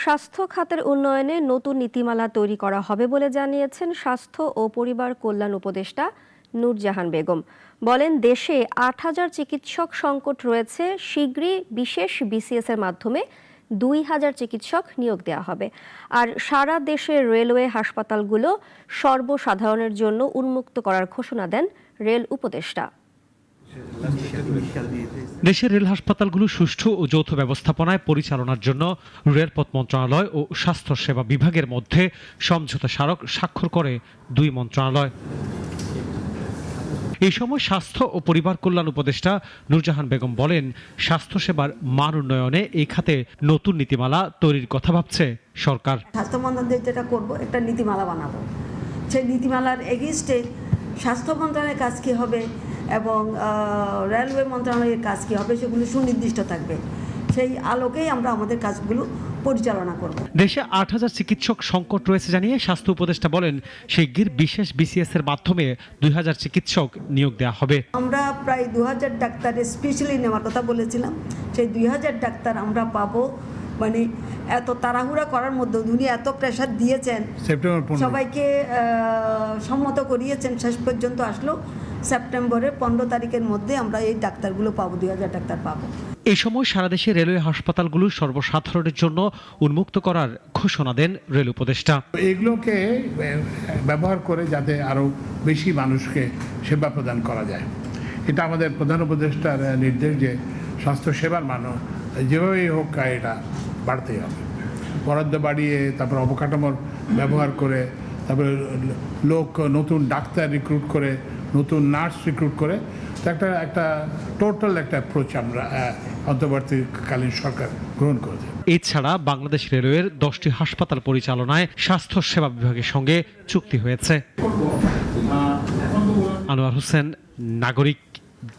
স্বাস্থ্য খাতের উন্নয়নে নতুন নীতিমালা তৈরি করা হবে বলে জানিয়েছেন স্বাস্থ্য ও পরিবার কল্যাণ উপদেষ্টা নূরজাহান বেগম। বলেন, দেশে ৮,০০০ চিকিৎসক সংকট রয়েছে, শীঘ্রই বিশেষ বিসিএস এর মাধ্যমে ২,০০০ চিকিৎসক নিয়োগ দেওয়া হবে। আর সারা দেশের রেলওয়ে হাসপাতালগুলো সর্বসাধারণের জন্য উন্মুক্ত করার ঘোষণা দেন রেল উপদেষ্টা। দেশের রেল হাসপাতালগুলো সুষ্ঠু ও যৌথ ব্যবস্থাপনায় পরিচালনার জন্য রেলপথ মন্ত্রণালয় ও স্বাস্থ্য সেবা বিভাগের মধ্যে সমঝোতা স্মারক স্বাক্ষর করে দুই মন্ত্রণালয়। এই সময় স্বাস্থ্য ও পরিবার কল্যাণ উপদেষ্টা নূরজাহান বেগম বলেন, স্বাস্থ্যসেবার মান উন্নয়নে এই খাতে নতুন নীতিমালা তৈরির কথা ভাবছে সরকার। স্বাস্থ্য মন্ত্রণালয় যেটা করবো, একটা নীতিমালা বানাবো। সেই নীতিমালার এগেইনস্টে স্বাস্থ্য মন্ত্রণালয়ের কাজ কী হবে এবং রেলওয়ে মন্ত্রণালয়ের কাজ কী হবে সেগুলো সুনির্দিষ্ট থাকবে। সেই আলোকেই আমরা আমাদের কাজগুলো পরিচালনা করব। দেশে ৮,০০০ চিকিৎসক সংকট রয়েছে জানিয়ে স্বাস্থ্য উপদেষ্টা বলেন, শিগগির বিশেষ বিসিএস এর মাধ্যমে ২,০০০ চিকিৎসক নিয়োগ দেওয়া হবে। আমরা প্রায় ২,০০০ ডাক্তার স্পেশালি নেওয়ার কথা বলেছিলাম। সেই ২,০০০ ডাক্তার আমরা পাবো। মানে এত তাড়াহুড়া করার মধ্যে উনি এত প্রেশার দিয়েছেন, সবাইকে সম্মত করিয়েছেন, শেষ পর্যন্ত আসলো সেপ্টেম্বরের ১৫ তারিখের মধ্যে আমরা এই ডাক্তারগুলো পাবো, ২,০০০ ডাক্তার পাবো। এই সময় সারা দেশে রেলওয়ে হাসপাতালগুলো সর্বসাধারণের জন্য উন্মুক্ত করার ঘোষণা দেন রেল উপদেষ্টা। এগুলোকে ব্যবহার করে যাতে আরো বেশি মানুষকে সেবা প্রদান করা যায়, এটা আমাদের প্রধান উপদেষ্টার নির্দেশ যে স্বাস্থ্য সেবার মান যেভাবেই হোক এটা বাড়তেই হবে। বরাদ্দ বাড়িয়ে তারপর অবকাঠামোর ব্যবহার করে, তারপরে নতুন ডাক্তার রিক্রুট করে, নতুন নার্স রিক্রুট করে একটা টোটাল একটা অ্যাপ্রোচ আমরা অন্তর্বর্তীকালীন সরকার গ্রহণ করেছে। এছাড়া বাংলাদেশ রেলওয়ের 10টি হাসপাতাল পরিচালনায় স্বাস্থ্য সেবা বিভাগের সঙ্গে চুক্তি হয়েছে। আনোয়ার হোসেন, নাগরিক,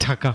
ঢাকা।